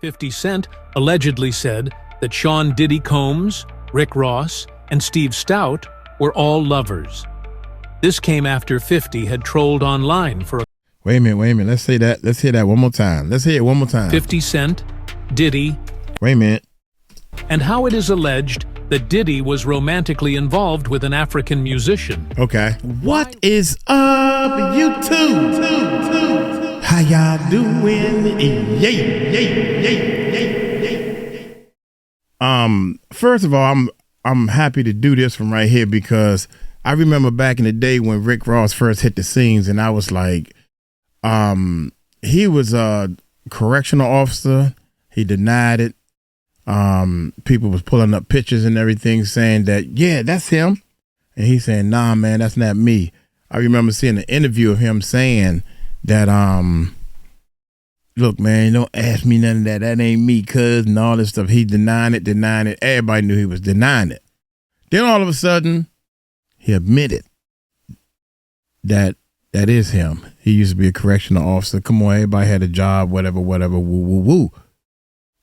50 Cent allegedly said that Sean Diddy Combs, Rick Ross, and Steve Stout were all lovers. This came after 50 had trolled online for a... Wait a minute. Let's say that. Let's hear that one more time. Let's hear it one more time. 50 Cent, Diddy... Wait a minute. And how it is alleged that Diddy was romantically involved with an African musician. Okay. What is up, YouTube? How y'all doing? First of all, I'm happy to do this from right here because I remember back in the day when Rick Ross first hit the scenes, and I was like, he was a correctional officer. He denied it. People was pulling up pictures and everything saying that, yeah, that's him. And he's saying, nah, man, that's not me. I remember seeing an interview of him saying that, look, man, don't ask me none of that. That ain't me, cuz, and all this stuff. He denying it. Everybody knew he was denying it. Then all of a sudden, he admitted that that is him. He used to be a correctional officer. Come on, everybody had a job, whatever, woo.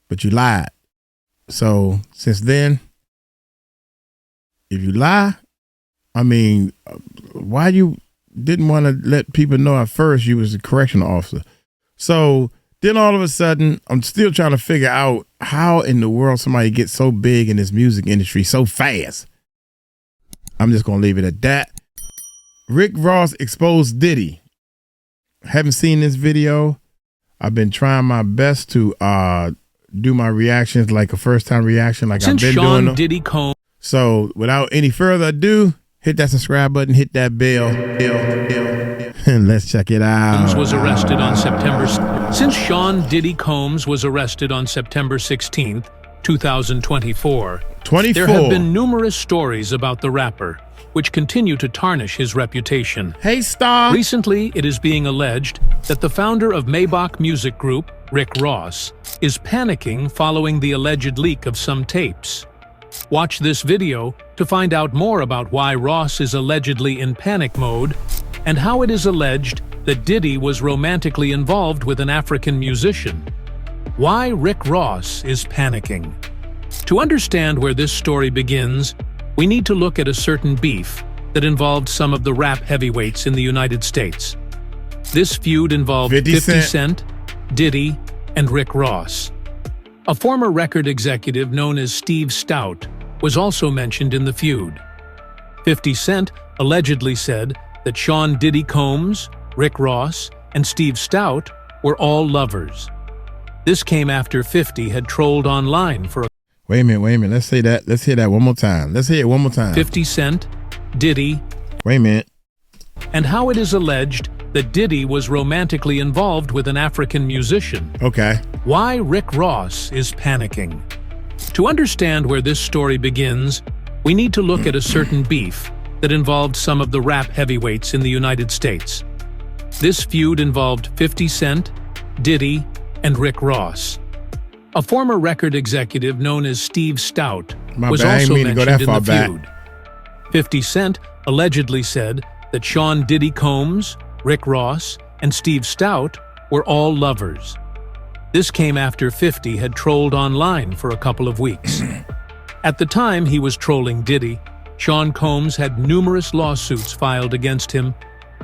But you lied. So since then, if you lie, I mean, why you didn't want to let people know at first you was a correctional officer? So then all of a sudden, I'm still trying to figure out how in the world somebody gets so big in this music industry so fast. I'm just going to leave it at that. Rick Ross exposed Diddy. Haven't seen this video. I've been trying my best to do my reactions like a first-time reaction like Since I've been Sean doing them. Diddy Combs. So without any further ado, hit that subscribe button, hit that bell, and let's check it out. Was arrested on Since Sean Diddy Combs was arrested on September 16th, 2024, there have been numerous stories about the rapper, which continue to tarnish his reputation. Hey, Star! Recently, it is being alleged that the founder of Maybach Music Group, Rick Ross, is panicking following the alleged leak of some tapes. Watch this video to find out more about why Ross is allegedly in panic mode and how it is alleged that Diddy was romantically involved with an African musician. Why Rick Ross is panicking. To understand where this story begins, we need to look at a certain beef that involved some of the rap heavyweights in the United States. This feud involved 50 Cent, Diddy, and Rick Ross. A former record executive known as Steve Stout was also mentioned in the feud. 50 Cent allegedly said that Sean Diddy Combs, Rick Ross, and Steve Stout were all lovers. This came after 50 had trolled online for a... Wait a minute. Let's say that. Let's hear that one more time. 50 Cent, Diddy... Wait a minute. And how it is alleged that Diddy was romantically involved with an African musician. Okay. Why Rick Ross is panicking. To understand where this story begins, we need to look at a certain beef that involved some of the rap heavyweights in the United States. This feud involved 50 Cent, Diddy, and Rick Ross. A former record executive known as Steve Stout was also mentioned in the feud. 50 Cent allegedly said that Sean Diddy Combs, Rick Ross, and Steve Stout were all lovers. This came after 50 had trolled online for a couple of weeks. At the time he was trolling Diddy, Sean Combs had numerous lawsuits filed against him,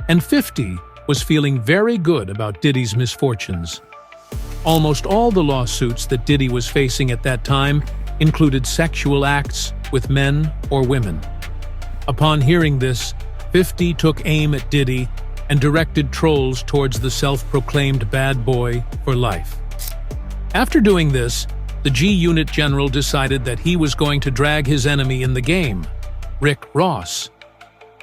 and 50 was feeling very good about Diddy's misfortunes. Almost all the lawsuits that Diddy was facing at that time included sexual acts with men or women. Upon hearing this, 50 took aim at Diddy and directed trolls towards the self-proclaimed bad boy for life. After doing this, the G-Unit General decided that he was going to drag his enemy in the game, Rick Ross.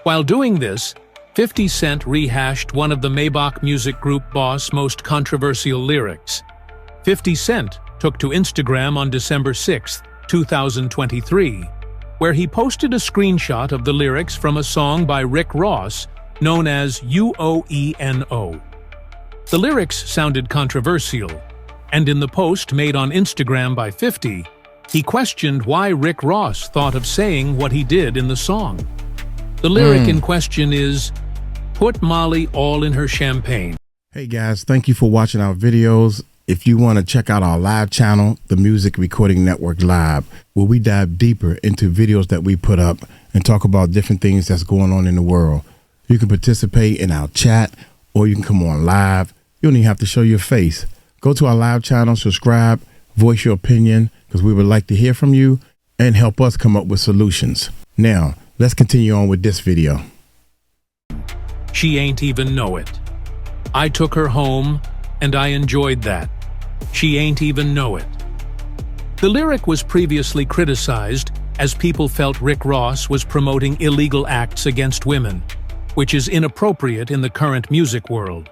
While doing this, 50 Cent rehashed one of the Maybach Music Group boss' most controversial lyrics. 50 Cent took to Instagram on December 6, 2023, where he posted a screenshot of the lyrics from a song by Rick Ross known as UOENO. The lyrics sounded controversial, and in the post made on Instagram by 50, he questioned why Rick Ross thought of saying what he did in the song. The lyric in question is, "Put Molly all in her champagne." Hey guys, thank you for watching our videos. if you want to check out our live channel, the Music Recording Network Live, where we dive deeper into videos that we put up and talk about different things that's going on in the world. You can participate in our chat, or you can come on live. You don't even have to show your face. Go to our live channel, subscribe, voice your opinion, because we would like to hear from you and help us come up with solutions. Now, let's continue on with this video. She ain't even know it. I took her home, and I enjoyed that. She ain't even know it. The lyric was previously criticized as people felt Rick Ross was promoting illegal acts against women, which is inappropriate in the current music world.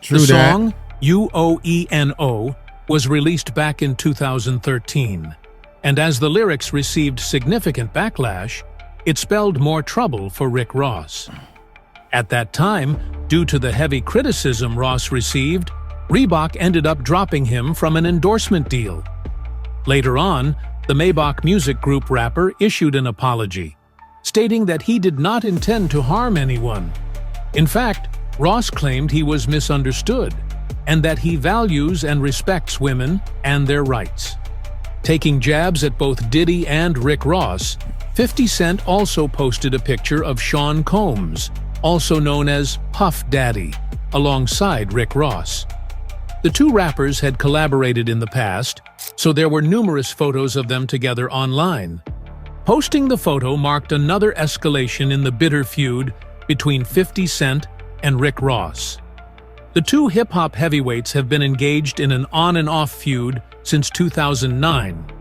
The song, UOENO, was released back in 2013, and as the lyrics received significant backlash, it spelled more trouble for Rick Ross. At that time, due to the heavy criticism Ross received, Reebok ended up dropping him from an endorsement deal. Later on, the Maybach Music Group rapper issued an apology, stating that he did not intend to harm anyone. In fact, Ross claimed he was misunderstood, and that he values and respects women and their rights. Taking jabs at both Diddy and Rick Ross, 50 Cent also posted a picture of Sean Combs, also known as Puff Daddy, alongside Rick Ross. The two rappers had collaborated in the past, so there were numerous photos of them together online. Posting the photo marked another escalation in the bitter feud between 50 Cent and Rick Ross. The two hip-hop heavyweights have been engaged in an on-and-off feud since 2009,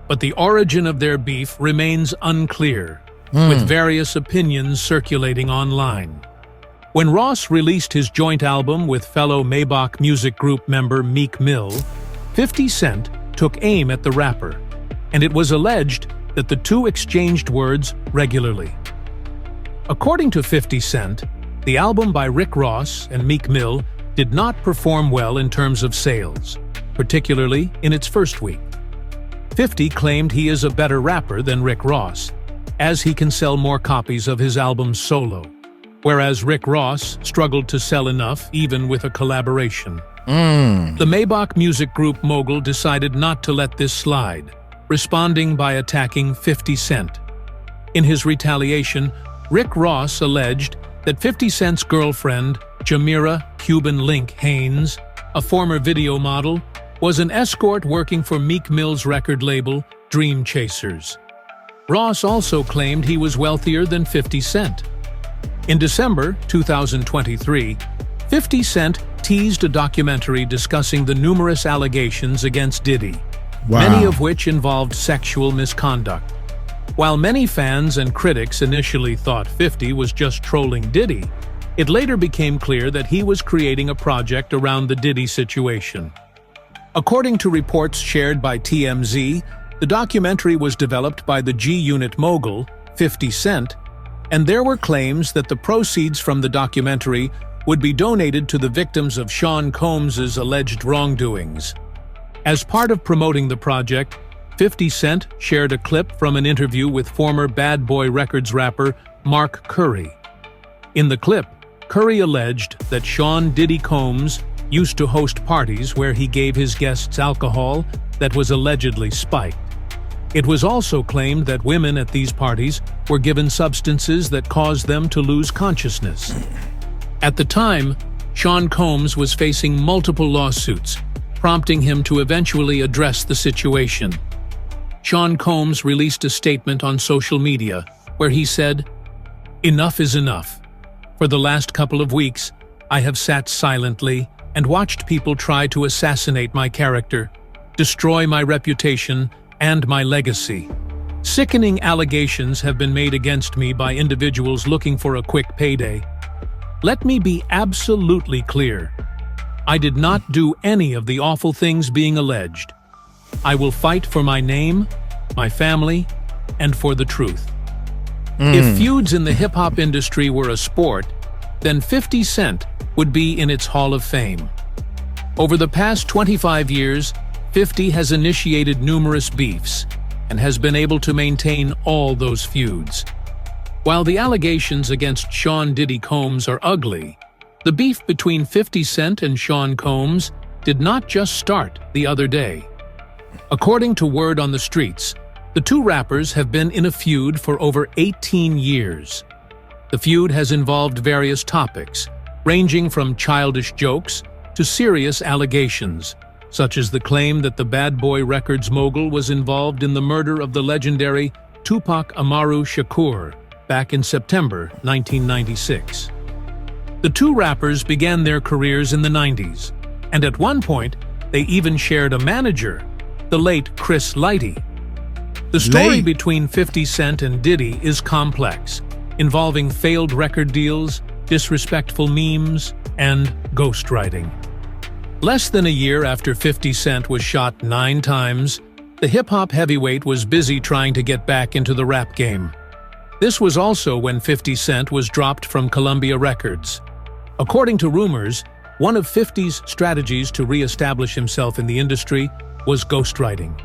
but the origin of their beef remains unclear, with various opinions circulating online. When Ross released his joint album with fellow Maybach Music Group member Meek Mill, 50 Cent took aim at the rapper, and it was alleged that the two exchanged words regularly. According to 50 Cent, the album by Rick Ross and Meek Mill did not perform well in terms of sales, particularly in its first week. 50 claimed he is a better rapper than Rick Ross, as he can sell more copies of his album solo, whereas Rick Ross struggled to sell enough even with a collaboration. The Maybach Music Group mogul decided not to let this slide, responding by attacking 50 Cent. In his retaliation, Rick Ross alleged that 50 Cent's girlfriend, 𝗗𝗢𝗡𝗞𝗦, a former video model, was an escort working for Meek Mill's record label, Dream Chasers. Ross also claimed he was wealthier than 50 Cent. In December 2023, 50 Cent teased a documentary discussing the numerous allegations against Diddy, many of which involved sexual misconduct. While many fans and critics initially thought 50 was just trolling Diddy, it later became clear that he was creating a project around the Diddy situation. According to reports shared by TMZ, the documentary was developed by the G-Unit mogul, 50 Cent, and there were claims that the proceeds from the documentary would be donated to the victims of Sean Combs' alleged wrongdoings. As part of promoting the project, 50 Cent shared a clip from an interview with former Bad Boy Records rapper Mark Curry. In the clip, Curry alleged that Sean Diddy Combs used to host parties where he gave his guests alcohol that was allegedly spiked. It was also claimed that women at these parties were given substances that caused them to lose consciousness. At the time, Sean Combs was facing multiple lawsuits, prompting him to eventually address the situation. Sean Combs released a statement on social media where he said, "Enough is enough. For the last couple of weeks, I have sat silently and watched people try to assassinate my character, destroy my reputation, and my legacy. Sickening allegations have been made against me by individuals looking for a quick payday. Let me be absolutely clear. I did not do any of the awful things being alleged. I will fight for my name, my family, and for the truth." If feuds in the hip-hop industry were a sport, then 50 Cent would be in its Hall of Fame. Over the past 25 years, 50 has initiated numerous beefs and has been able to maintain all those feuds. While the allegations against Sean Diddy Combs are ugly, the beef between 50 Cent and Sean Combs did not just start the other day. According to word on the streets, the two rappers have been in a feud for over 18 years. The feud has involved various topics, ranging from childish jokes to serious allegations, such as the claim that the Bad Boy Records mogul was involved in the murder of the legendary 𝗗𝗢𝗡𝗞𝗦 Shakur back in September 1996. The two rappers began their careers in the 90s, and at one point, they even shared a manager, the late Chris Lighty. The story between 50 Cent and Diddy is complex, involving failed record deals, disrespectful memes, and ghostwriting. Less than a year after 50 Cent was shot 9 times, the hip-hop heavyweight was busy trying to get back into the rap game. This was also when 50 Cent was dropped from Columbia Records. According to rumors, one of 50's strategies to re-establish himself in the industry was ghostwriting.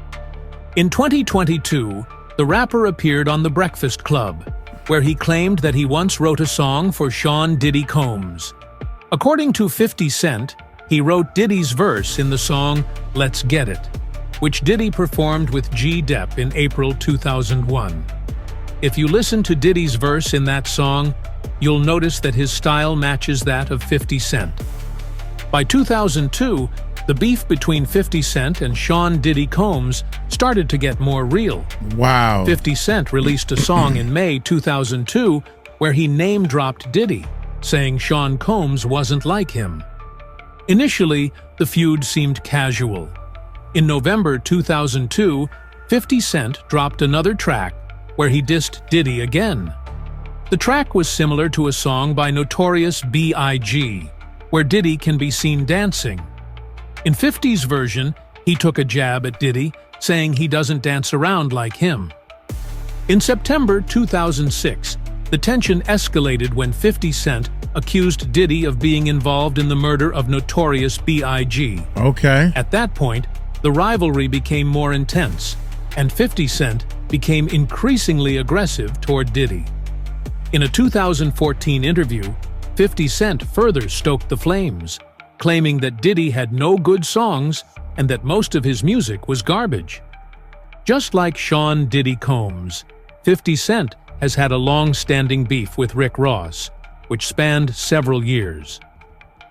In 2022, the rapper appeared on The Breakfast Club, where he claimed that he once wrote a song for Sean Diddy Combs. According to 50 Cent, he wrote Diddy's verse in the song Let's Get It, which Diddy performed with G-Dep in April 2001. If you listen to Diddy's verse in that song, you'll notice that his style matches that of 50 Cent. By 2002, the beef between 50 Cent and Sean Diddy Combs started to get more real. Wow. 50 Cent released a song in May 2002 where he name-dropped Diddy, saying Sean Combs wasn't like him. Initially, the feud seemed casual. In November 2002, 50 Cent dropped another track where he dissed Diddy again. The track was similar to a song by Notorious B.I.G., where Diddy can be seen dancing. In 50's version, he took a jab at Diddy, saying he doesn't dance around like him. In September 2006, the tension escalated when 50 Cent accused Diddy of being involved in the murder of Notorious B.I.G. Okay. At that point, the rivalry became more intense, and 50 Cent became increasingly aggressive toward Diddy. In a 2014 interview, 50 Cent further stoked the flames, claiming that Diddy had no good songs and that most of his music was garbage. Just like Sean Diddy Combs, 50 Cent has had a long-standing beef with Rick Ross, which spanned several years.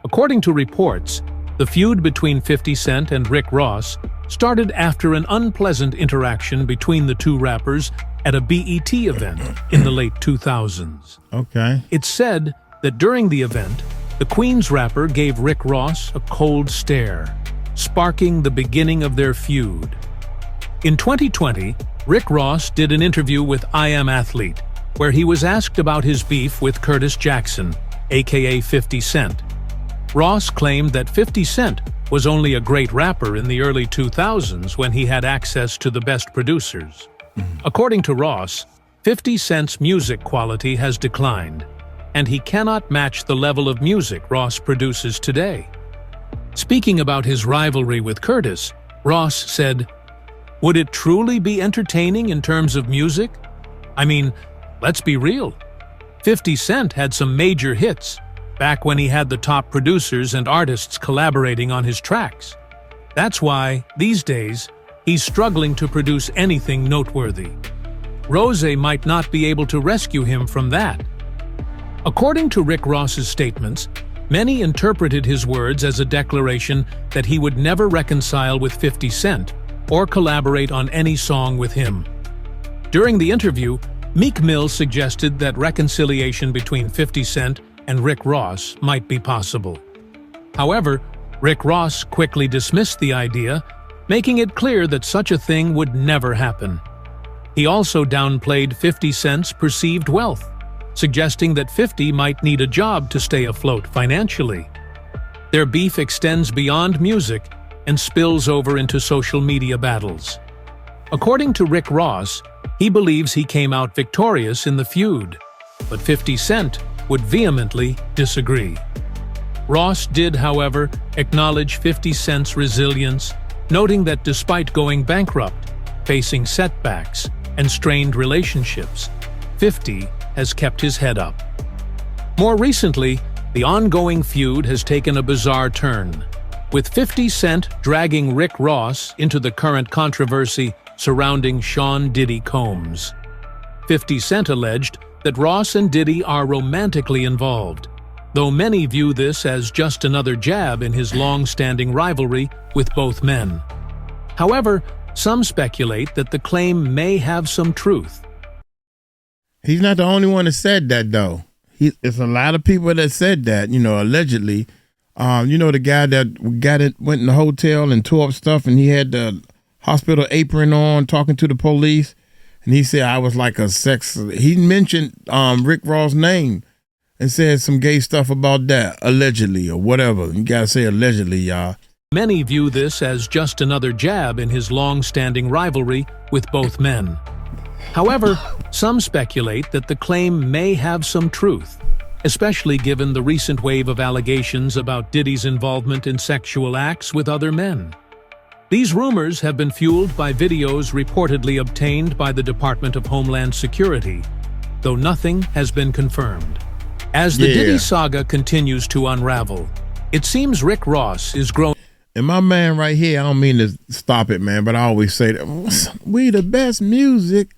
According to reports, the feud between 50 Cent and Rick Ross started after an unpleasant interaction between the two rappers at a BET event in the late 2000s. Okay. It's said that during the event, the Queens rapper gave Rick Ross a cold stare, sparking the beginning of their feud. In 2020, Rick Ross did an interview with I Am Athlete, where he was asked about his beef with Curtis Jackson, aka 50 Cent. Ross claimed that 50 Cent was only a great rapper in the early 2000s when he had access to the best producers. According to Ross, 50 Cent's music quality has declined, and he cannot match the level of music Ross produces today. Speaking about his rivalry with Curtis, Ross said, "Would it truly be entertaining in terms of music? I mean, let's be real. 50 Cent had some major hits back when he had the top producers and artists collaborating on his tracks. That's why, these days, he's struggling to produce anything noteworthy. Rose might not be able to rescue him from that." According to Rick Ross's statements, many interpreted his words as a declaration that he would never reconcile with 50 Cent or collaborate on any song with him. During the interview, Meek Mill suggested that reconciliation between 50 Cent and Rick Ross might be possible. However, Rick Ross quickly dismissed the idea, making it clear that such a thing would never happen. He also downplayed 50 Cent's perceived wealth, suggesting that 50 might need a job to stay afloat financially. Their beef extends beyond music and spills over into social media battles. According to Rick Ross, he believes he came out victorious in the feud, but 50 Cent would vehemently disagree. Ross did, however, acknowledge 50 Cent's resilience, noting that despite going bankrupt, facing setbacks, and strained relationships, 50 has kept his head up. More recently, the ongoing feud has taken a bizarre turn. with 50 Cent dragging Rick Ross into the current controversy surrounding Sean Diddy Combs. 50 Cent alleged that Ross and Diddy are romantically involved, though many view this as just another jab in his long-standing rivalry with both men. However, some speculate that the claim may have some truth. He's not the only one that said that, though. It's a lot of people that said that, allegedly. The guy that went in the hotel and tore up stuff, and he had the hospital apron on, talking to the police, and he said I was like a sex. He mentioned Rick Ross' name and said some gay stuff about that, allegedly, or whatever. You gotta say allegedly, y'all. Many view this as just another jab in his long-standing rivalry with both men. However, some speculate that the claim may have some truth, especially given the recent wave of allegations about Diddy's involvement in sexual acts with other men. These rumors have been fueled by videos reportedly obtained by the Department of Homeland Security, though nothing has been confirmed. As the Diddy saga continues to unravel, it seems Rick Ross is growing. And my man right here, I don't mean to stop it, man, but I always say that we the best music.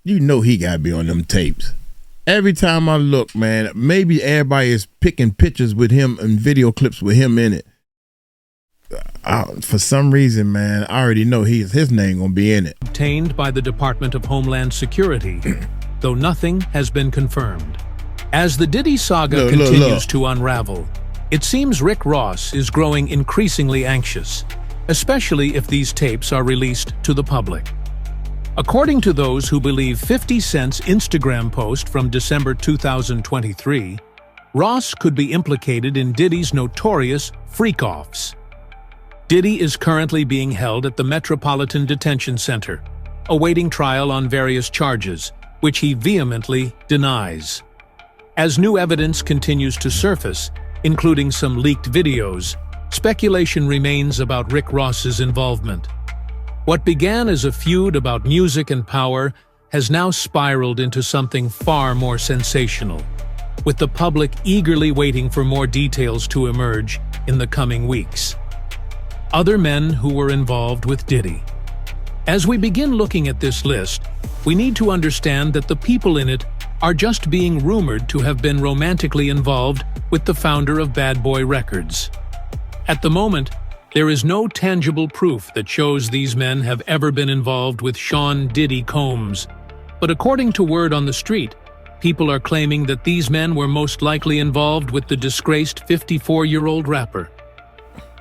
You know he got to be on them tapes. Every time I look, man, maybe everybody is picking pictures with him and video clips with him in it. For some reason, man, I already know his name gonna be in it. Obtained by the Department of Homeland Security, though nothing has been confirmed. As the Diddy saga continues to unravel, it seems Rick Ross is growing increasingly anxious, especially if these tapes are released to the public. According to those who believe 50 Cent's Instagram post from December 2023, Ross could be implicated in Diddy's notorious freak-offs. Diddy is currently being held at the Metropolitan Detention Center, awaiting trial on various charges, which he vehemently denies. As new evidence continues to surface, including some leaked videos, speculation remains about Rick Ross's involvement. What began as a feud about music and power has now spiraled into something far more sensational, with the public eagerly waiting for more details to emerge in the coming weeks. Other men who were involved with Diddy. As we begin looking at this list, we need to understand that the people in it are just being rumored to have been romantically involved with the founder of Bad Boy Records. At the moment, there is no tangible proof that shows these men have ever been involved with Sean Diddy Combs, but according to word on the street, people are claiming that these men were most likely involved with the disgraced 54-year-old rapper.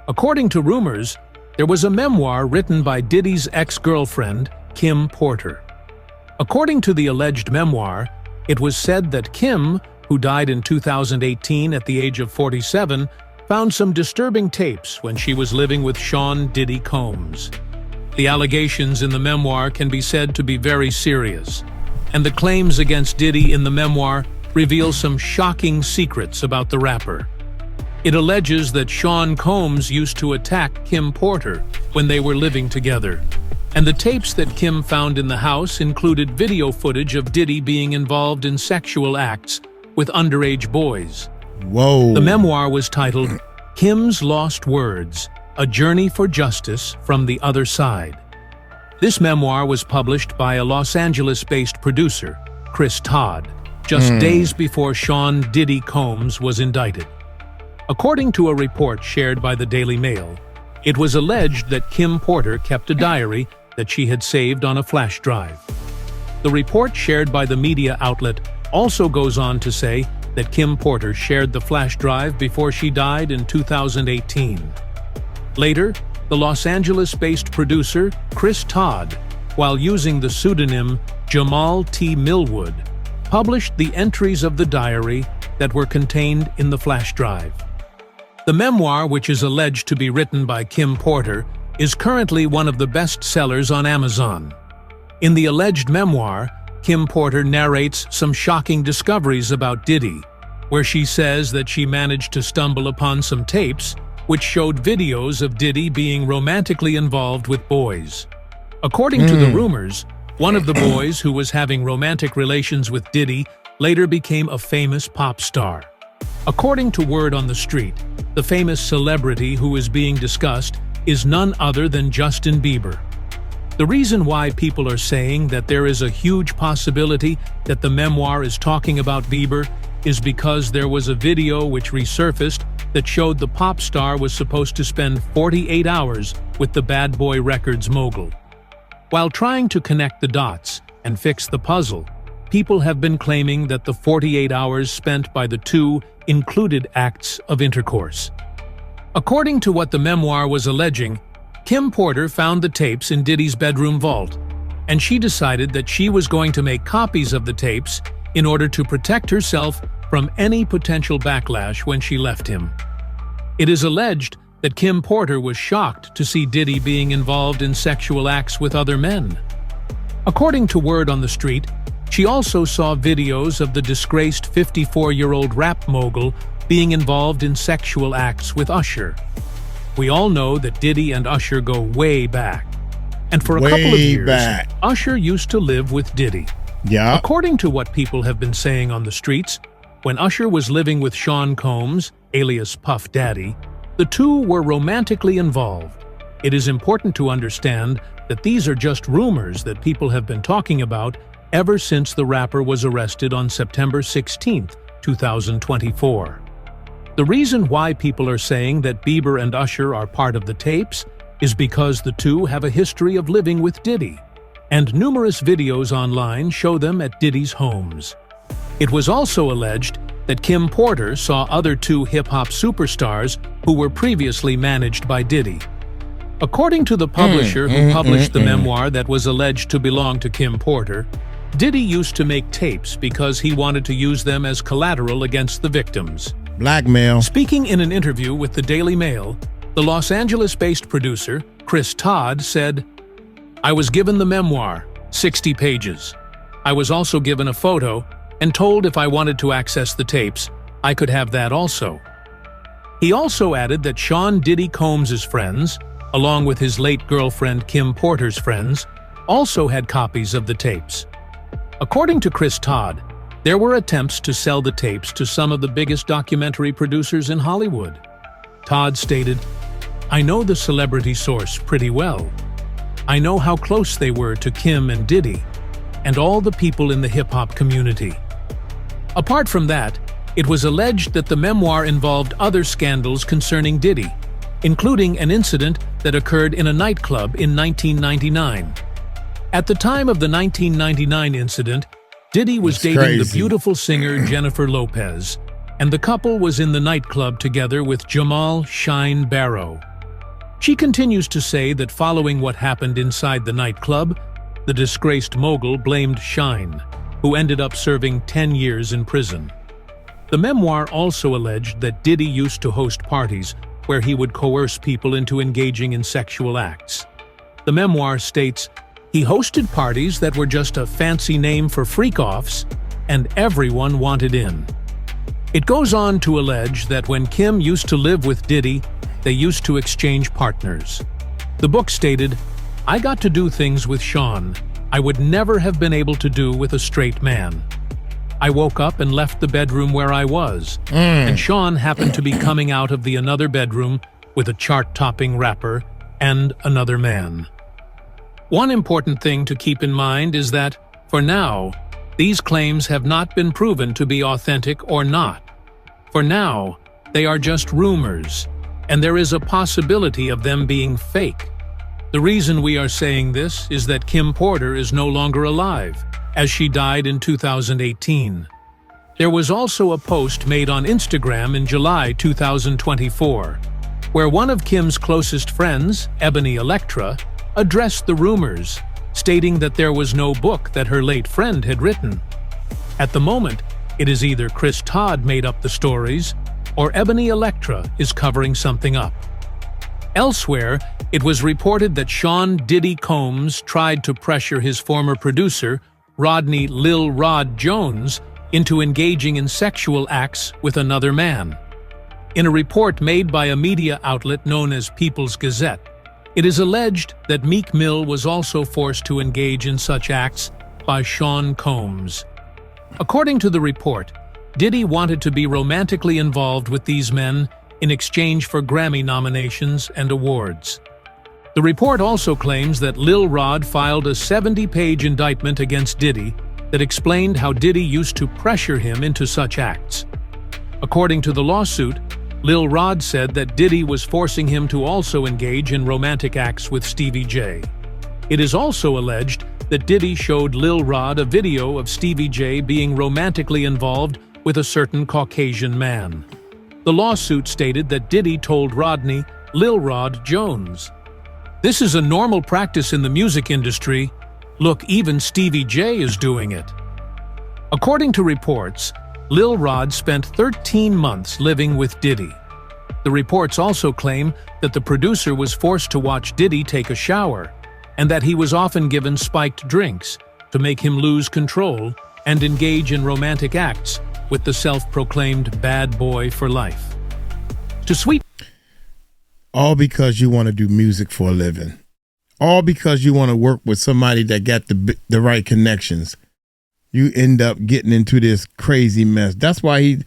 According to rumors, there was a memoir written by Diddy's ex-girlfriend, Kim Porter. According to the alleged memoir, it was said that Kim, who died in 2018 at the age of 47, found some disturbing tapes when she was living with Sean Diddy Combs. The allegations in the memoir can be said to be very serious, and the claims against Diddy in the memoir reveal some shocking secrets about the rapper. It alleges that Sean Combs used to attack Kim Porter when they were living together, and the tapes that Kim found in the house included video footage of Diddy being involved in sexual acts with underage boys. Whoa. The memoir was titled Kim's Lost Words, A Journey for Justice from the Other Side. This memoir was published by a Los Angeles-based producer, 𝗗𝗢𝗡𝗞𝗦, just days before Sean Diddy Combs was indicted. According to a report shared by the Daily Mail, it was alleged that Kim Porter kept a diary that she had saved on a flash drive. The report shared by the media outlet also goes on to say that Kim Porter shared the flash drive before she died in 2018. Later, the Los Angeles-based producer 𝗗𝗢𝗡𝗞𝗦, while using the pseudonym 𝗗𝗢𝗡𝗞𝗦, published the entries of the diary that were contained in the flash drive. The memoir, which is alleged to be written by Kim Porter, is currently one of the best sellers on Amazon. In the alleged memoir, Kim Porter narrates some shocking discoveries about Diddy, where she says that she managed to stumble upon some tapes which showed videos of Diddy being romantically involved with boys. According to the rumors, one of the boys who was having romantic relations with Diddy later became a famous pop star. According to word on the street, the famous celebrity who is being discussed is none other than Justin Bieber. The reason why people are saying that there is a huge possibility that the memoir is talking about Bieber is because there was a video which resurfaced that showed the pop star was supposed to spend 48 hours with the Bad Boy Records mogul. While trying to connect the dots and fix the puzzle, people have been claiming that the 48 hours spent by the two included acts of intercourse. According to what the memoir was alleging, Kim Porter found the tapes in Diddy's bedroom vault, and she decided that she was going to make copies of the tapes in order to protect herself from any potential backlash when she left him. It is alleged that Kim Porter was shocked to see Diddy being involved in sexual acts with other men. According to word on the street, she also saw videos of the disgraced 54-year-old rap mogul being involved in sexual acts with Usher. We all know that Diddy and Usher go way back. And for a couple of years, Usher used to live with Diddy. Yeah. According to what people have been saying on the streets, when Usher was living with Sean Combs, alias Puff Daddy, the two were romantically involved. It is important to understand that these are just rumors that people have been talking about ever since the rapper was arrested on September 16, 2024. The reason why people are saying that Bieber and Usher are part of the tapes is because the two have a history of living with Diddy, and numerous videos online show them at Diddy's homes. It was also alleged that Kim Porter saw other two hip-hop superstars who were previously managed by Diddy. According to the publisher who published the memoir that was alleged to belong to Kim Porter, Diddy used to make tapes because he wanted to use them as collateral against the victims. Blackmail. Speaking in an interview with the Daily Mail, the Los Angeles-based producer, 𝗗𝗢𝗡𝗞𝗦, said, "I was given the memoir, 60 pages. I was also given a photo and told if I wanted to access the tapes, I could have that also." He also added that Sean Diddy Combs' friends, along with his late girlfriend Kim Porter's friends, also had copies of the tapes. According to 𝗗𝗢𝗡𝗞𝗦, there were attempts to sell the tapes to some of the biggest documentary producers in Hollywood. Todd stated, "I know the celebrity source pretty well. I know how close they were to Kim and Diddy, and all the people in the hip-hop community." Apart from that, it was alleged that the memoir involved other scandals concerning Diddy, including an incident that occurred in a nightclub in 1999. At the time of the 1999 incident, Diddy was dating the beautiful singer Jennifer Lopez, and the couple was in the nightclub together with 𝗗𝗢𝗡𝗞𝗦. She continues to say that following what happened inside the nightclub, the disgraced mogul blamed Shine, who ended up serving 10 years in prison. The memoir also alleged that Diddy used to host parties where he would coerce people into engaging in sexual acts. The memoir states, "He hosted parties that were just a fancy name for freak-offs, and everyone wanted in." It goes on to allege that when Kim used to live with Diddy, they used to exchange partners. The book stated, "I got to do things with Sean I would never have been able to do with a straight man. I woke up and left the bedroom where I was, and Sean happened to be coming out of the another bedroom with a chart-topping rapper and another man." One important thing to keep in mind is that, for now, these claims have not been proven to be authentic or not. For now, they are just rumors, and there is a possibility of them being fake. The reason we are saying this is that Kim Porter is no longer alive, as she died in 2018. There was also a post made on Instagram in July 2024, where one of Kim's closest friends, Ebony Electra, addressed the rumors, stating that there was no book that her late friend had written. At the moment, it is either 𝗗𝗢𝗡𝗞𝗦 made up the stories, or Ebony Electra is covering something up. Elsewhere, it was reported that Sean Diddy Combs tried to pressure his former producer, Rodney Lil Rod Jones, into engaging in sexual acts with another man. In a report made by a media outlet known as People's Gazette, it is alleged that Meek Mill was also forced to engage in such acts by Sean Combs. According to the report, Diddy wanted to be romantically involved with these men in exchange for Grammy nominations and awards. The report also claims that Lil Rod filed a 70-page indictment against Diddy that explained how Diddy used to pressure him into such acts. According to the lawsuit, Lil Rod said that Diddy was forcing him to also engage in romantic acts with Stevie J. It is also alleged that Diddy showed Lil Rod a video of Stevie J being romantically involved with a certain Caucasian man. The lawsuit stated that Diddy told Rodney, "Lil Rod Jones, this is a normal practice in the music industry. Look, even Stevie J is doing it." According to reports, Lil Rod spent 13 months living with Diddy. The reports also claim that the producer was forced to watch Diddy take a shower, and that he was often given spiked drinks to make him lose control and engage in romantic acts with the self-proclaimed bad boy for life. To sweeten all because you want to do music for a living. All because you want to work with somebody that got the right connections. You end up getting into this crazy mess. That's why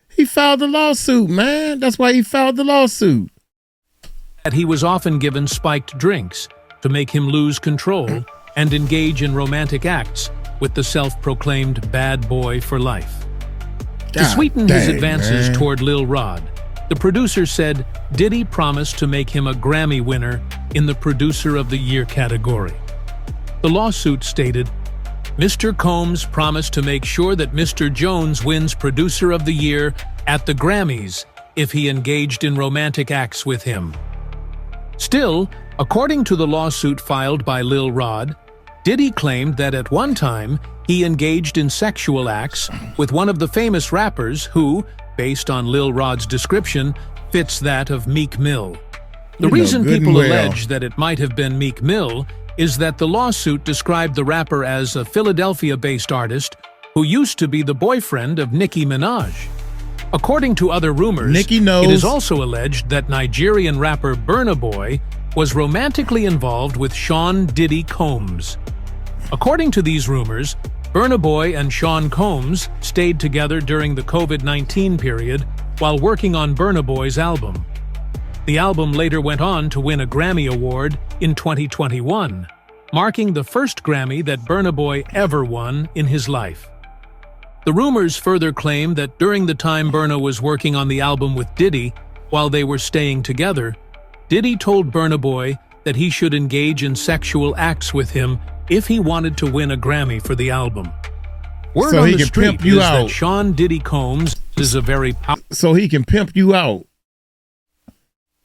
he filed the lawsuit, man. That's why he filed the lawsuit. That he was often given spiked drinks to make him lose control and engage in romantic acts with the self-proclaimed bad boy for life. To sweeten his advances toward Lil Rod, the producer said Diddy promised to make him a Grammy winner in the Producer of the Year category. The lawsuit stated, "Mr. Combs promised to make sure that Mr. Jones wins Producer of the Year at the Grammys if he engaged in romantic acts with him." Still, according to the lawsuit filed by Lil Rod, Diddy claimed that at one time he engaged in sexual acts with one of the famous rappers who, based on Lil Rod's description, fits that of Meek Mill. The reason people allege that it might have been Meek Mill is that the lawsuit described the rapper as a Philadelphia-based artist who used to be the boyfriend of Nicki Minaj. According to other rumors, it is also alleged that Nigerian rapper Burna Boy was romantically involved with Sean Diddy Combs. According to these rumors, Burna Boy and Sean Combs stayed together during the COVID-19 period while working on Burna Boy's album. The album later went on to win a Grammy Award in 2021, marking the first Grammy that Burna Boy ever won in his life. The rumors further claim that during the time Burna was working on the album with Diddy, while they were staying together, Diddy told Burna Boy that he should engage in sexual acts with him if he wanted to win a Grammy for the album. Word on the street is that Sean Diddy Combs is a very so he can pimp you out.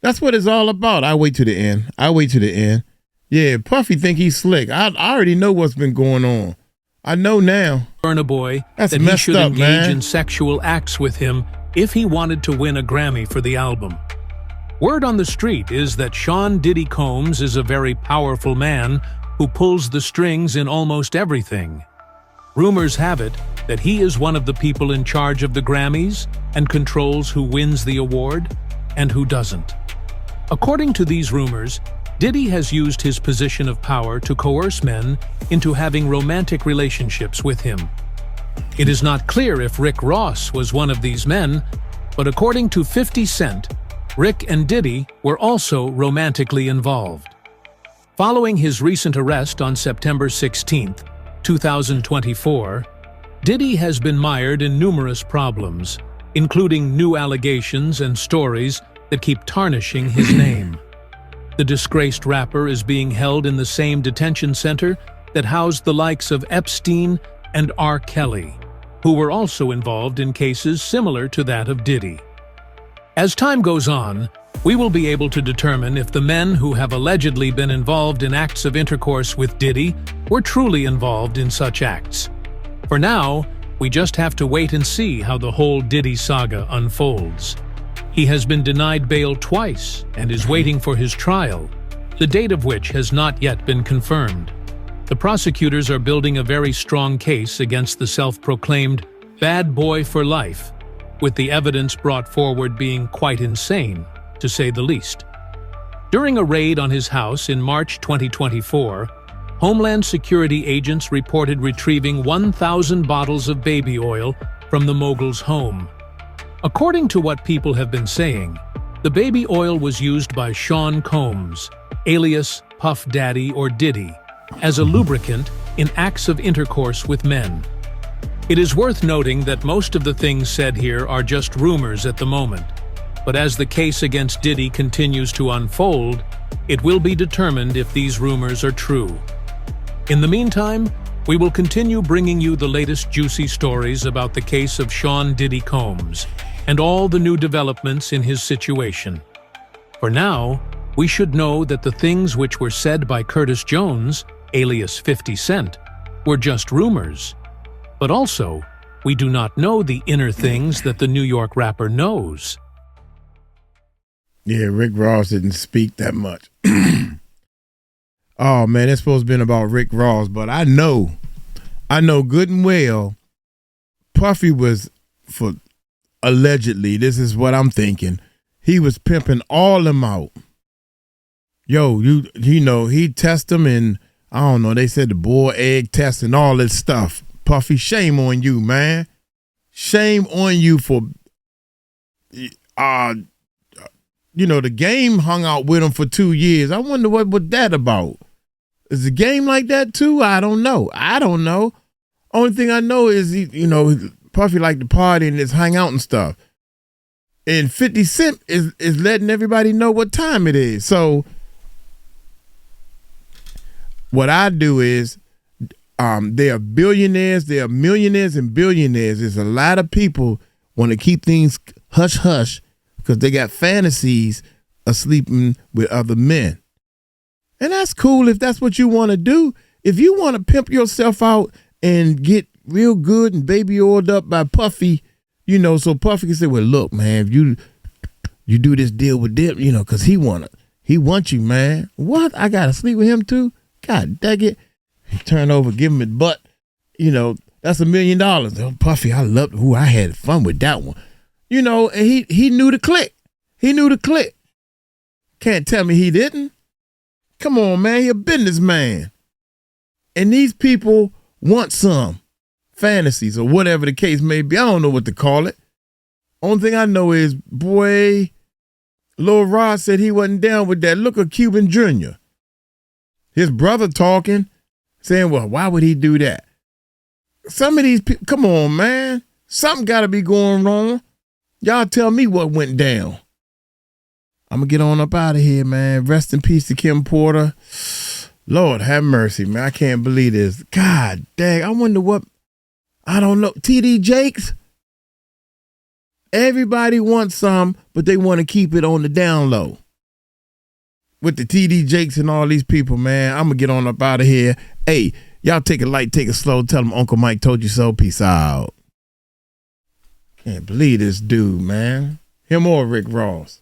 That's what it's all about. I wait to the end. Yeah, Puffy think he's slick. I already know what's been going on. I know now. Burna Boy that he should engage in sexual acts with him if he wanted to win a Grammy for the album. Word on the street is that Sean Diddy Combs is a very powerful man who pulls the strings in almost everything. Rumors have it that he is one of the people in charge of the Grammys and controls who wins the award and who doesn't. According to these rumors, Diddy has used his position of power to coerce men into having romantic relationships with him. It is not clear if Rick Ross was one of these men, but according to 50 Cent, Rick and Diddy were also romantically involved. Following his recent arrest on September 16, 2024, Diddy has been mired in numerous problems, including new allegations and stories that keep tarnishing his name. The disgraced rapper is being held in the same detention center that housed the likes of Epstein and R. Kelly, who were also involved in cases similar to that of Diddy. As time goes on, we will be able to determine if the men who have allegedly been involved in acts of intercourse with Diddy were truly involved in such acts. For now, we just have to wait and see how the whole Diddy saga unfolds. He has been denied bail twice and is waiting for his trial, the date of which has not yet been confirmed. The prosecutors are building a very strong case against the self-proclaimed bad boy for life, with the evidence brought forward being quite insane, to say the least. During a raid on his house in March 2024, Homeland Security agents reported retrieving 1,000 bottles of baby oil from the mogul's home. According to what people have been saying, the baby oil was used by Sean Combs, alias Puff Daddy or Diddy, as a lubricant in acts of intercourse with men. It is worth noting that most of the things said here are just rumors at the moment, but as the case against Diddy continues to unfold, it will be determined if these rumors are true. In the meantime, we will continue bringing you the latest juicy stories about the case of Sean Diddy Combs and all the new developments in his situation. For now, we should know that the things which were said by Curtis Jones, alias 50 Cent, were just rumors. But also, we do not know the inner things that the New York rapper knows. Yeah, Rick Ross didn't speak that much. Oh man, it's supposed to be about Rick Ross, but I know good and well Puffy was, for allegedly, this is what I'm thinking, he was pimping all them out. Yo, you know, he test them and I don't know, they said the boiled egg test and all this stuff. Puffy, shame on you, man. Shame on you for, you know, the Game hung out with him for 2 years. I wonder what that about. Is the Game like that too? I don't know. Only thing I know is, Puffy like to party and just hang out and stuff. And 50 Cent is letting everybody know what time it is. So what I do is, they are billionaires, they are millionaires and billionaires. There's a lot of people want to keep things hush-hush because they got fantasies of sleeping with other men. And that's cool if that's what you want to do. If you want to pimp yourself out and get real good and baby oiled up by Puffy, so Puffy can say, well, look, man, if you do this deal with them, because he wants you, man. What? I got to sleep with him too? God dang it. He turn over, give him his butt. That's $1 million. Oh, Puffy, I loved who I had fun with that one. And he knew the click. He knew the click. Can't tell me he didn't. Come on, man. He a businessman. And these people want some fantasies or whatever the case may be. I don't know what to call it. Only thing I know is, boy, Lil Rod said he wasn't down with that. Look at Cuban Jr. His brother talking, saying, well, why would he do that? Some of these people, come on, man. Something got to be going wrong. Y'all tell me what went down. I'm going to get on up out of here, man. Rest in peace to Kim Porter. Lord have mercy, man. I can't believe this. God dang. I wonder what, I don't know. TD Jakes? Everybody wants some, but they want to keep it on the down low. With the TD Jakes and all these people, man. I'm going to get on up out of here. Hey, y'all take it light, take it slow. Tell them Uncle Mike told you so. Peace out. Can't believe this dude, man. Him or Rick Ross.